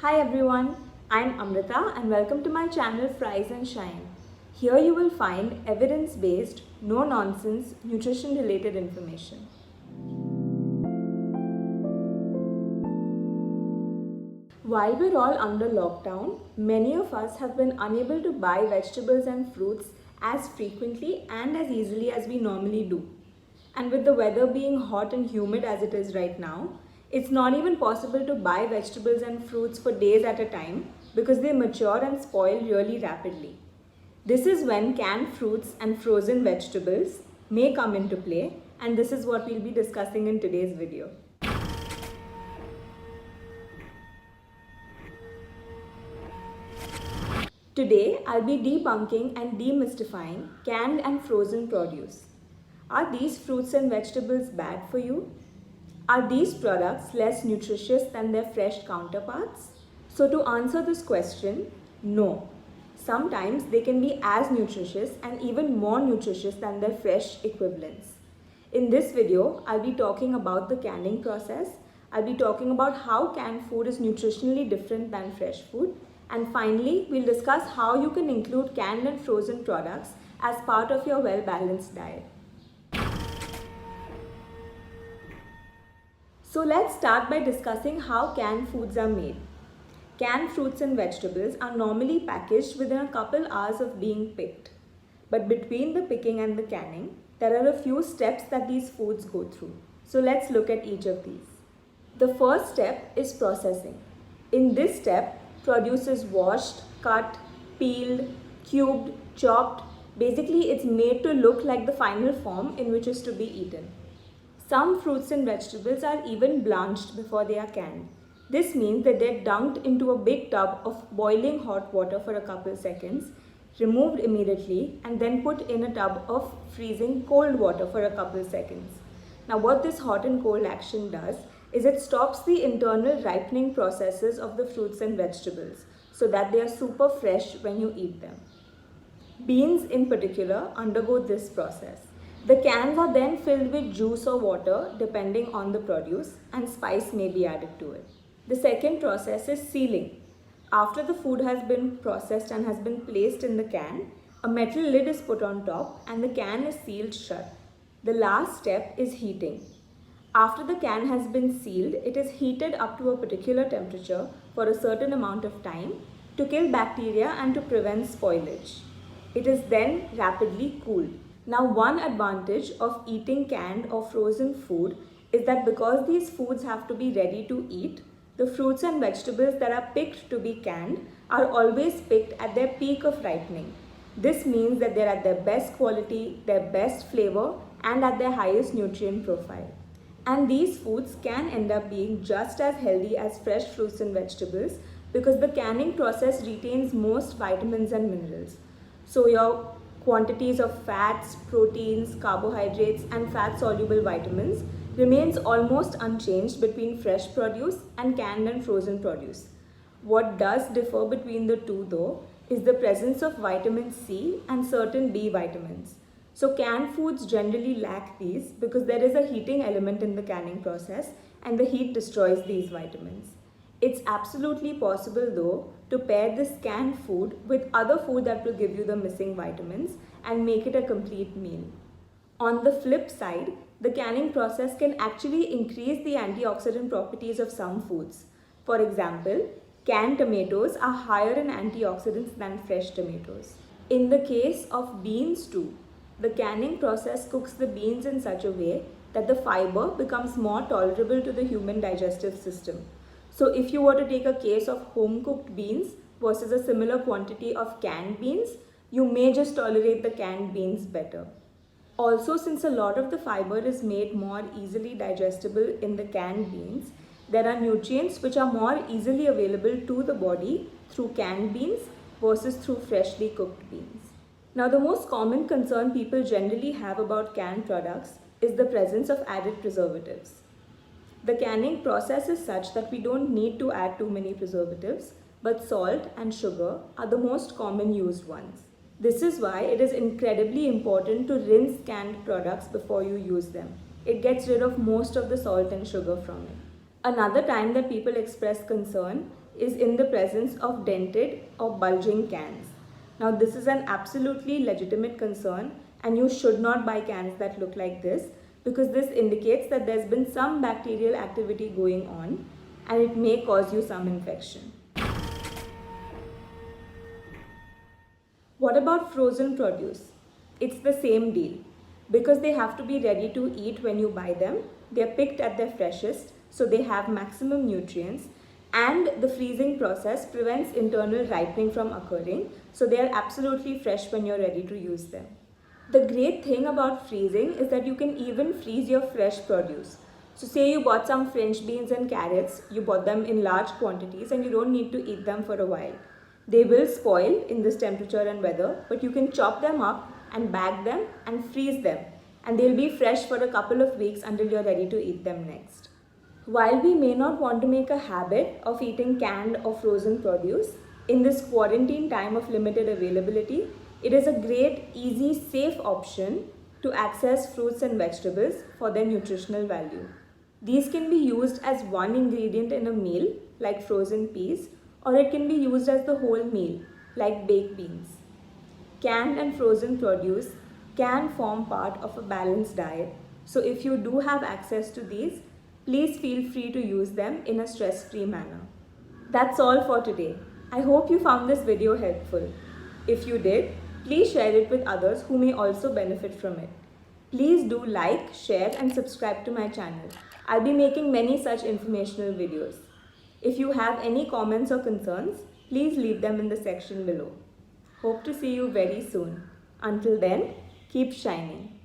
Hi everyone, I'm Amrita and welcome to my channel Fries and Shine. Here you will find evidence-based, no-nonsense, nutrition-related information. While we're all under lockdown, many of us have been unable to buy vegetables and fruits as frequently and as easily as we normally do. And with the weather being hot and humid as it is right now, it's not even possible to buy vegetables and fruits for days at a time because they mature and spoil really rapidly. This is when canned fruits and frozen vegetables may come into play, and this is what we'll be discussing in today's video. Today, I'll be debunking and demystifying canned and frozen produce. Are these fruits and vegetables bad for you? Are these products less nutritious than their fresh counterparts? So to answer this question, no. Sometimes they can be as nutritious and even more nutritious than their fresh equivalents. In this video, I'll be talking about the canning process. I'll be talking about how canned food is nutritionally different than fresh food. And finally, we'll discuss how you can include canned and frozen products as part of your well-balanced diet. So let's start by discussing how canned foods are made. Canned fruits and vegetables are normally packaged within a couple hours of being picked. But between the picking and the canning, there are a few steps that these foods go through. So let's look at each of these. The first step is processing. In this step, produce is washed, cut, peeled, cubed, chopped. Basically, it's made to look like the final form in which is to be eaten. Some fruits and vegetables are even blanched before they are canned. This means that they're dunked into a big tub of boiling hot water for a couple seconds, removed immediately, and then put in a tub of freezing cold water for a couple seconds. Now, what this hot and cold action does is it stops the internal ripening processes of the fruits and vegetables so that they are super fresh when you eat them. Beans in particular undergo this process. The cans are then filled with juice or water depending on the produce, and spice may be added to it. The second process is sealing. After the food has been processed and has been placed in the can, a metal lid is put on top and the can is sealed shut. The last step is heating. After the can has been sealed, it is heated up to a particular temperature for a certain amount of time to kill bacteria and to prevent spoilage. It is then rapidly cooled. Now, one advantage of eating canned or frozen food is that because these foods have to be ready to eat, the fruits and vegetables that are picked to be canned are always picked at their peak of ripening. This means that they're at their best quality, their best flavor, and at their highest nutrient profile. And these foods can end up being just as healthy as fresh fruits and vegetables because the canning process retains most vitamins and minerals. So your quantities of fats, proteins, carbohydrates, and fat-soluble vitamins remains almost unchanged between fresh produce and canned and frozen produce. What does differ between the two though is the presence of vitamin C and certain B vitamins. So canned foods generally lack these because there is a heating element in the canning process and the heat destroys these vitamins. It's absolutely possible though to pair this canned food with other food that will give you the missing vitamins and make it a complete meal. On the flip side, the canning process can actually increase the antioxidant properties of some foods. For example, canned tomatoes are higher in antioxidants than fresh tomatoes. In the case of beans too, the canning process cooks the beans in such a way that the fiber becomes more tolerable to the human digestive system. So if you were to take a case of home-cooked beans versus a similar quantity of canned beans, you may just tolerate the canned beans better. Also, since a lot of the fiber is made more easily digestible in the canned beans, there are nutrients which are more easily available to the body through canned beans versus through freshly cooked beans. Now, the most common concern people generally have about canned products is the presence of added preservatives. The canning process is such that we don't need to add too many preservatives, but salt and sugar are the most common used ones. This is why it is incredibly important to rinse canned products before you use them. It gets rid of most of the salt and sugar from it. Another time that people express concern is in the presence of dented or bulging cans. Now this is an absolutely legitimate concern, and you should not buy cans that look like this, because this indicates that there's been some bacterial activity going on and it may cause you some infection. What about frozen produce? It's the same deal. Because they have to be ready to eat when you buy them, they're picked at their freshest, so they have maximum nutrients, and the freezing process prevents internal ripening from occurring, so they are absolutely fresh when you're ready to use them. The great thing about freezing is that you can even freeze your fresh produce. So say you bought some French beans and carrots, you bought them in large quantities and you don't need to eat them for a while. They will spoil in this temperature and weather, but you can chop them up and bag them and freeze them, and they'll be fresh for a couple of weeks until you're ready to eat them next. While we may not want to make a habit of eating canned or frozen produce, in this quarantine time of limited availability, it is a great, easy, safe option to access fruits and vegetables for their nutritional value. These can be used as one ingredient in a meal, like frozen peas, or it can be used as the whole meal, like baked beans. Canned and frozen produce can form part of a balanced diet, so if you do have access to these, please feel free to use them in a stress-free manner. That's all for today. I hope you found this video helpful. If you did, please share it with others who may also benefit from it. Please do like, share and subscribe to my channel. I'll be making many such informational videos. If you have any comments or concerns, please leave them in the section below. Hope to see you very soon. Until then, keep shining.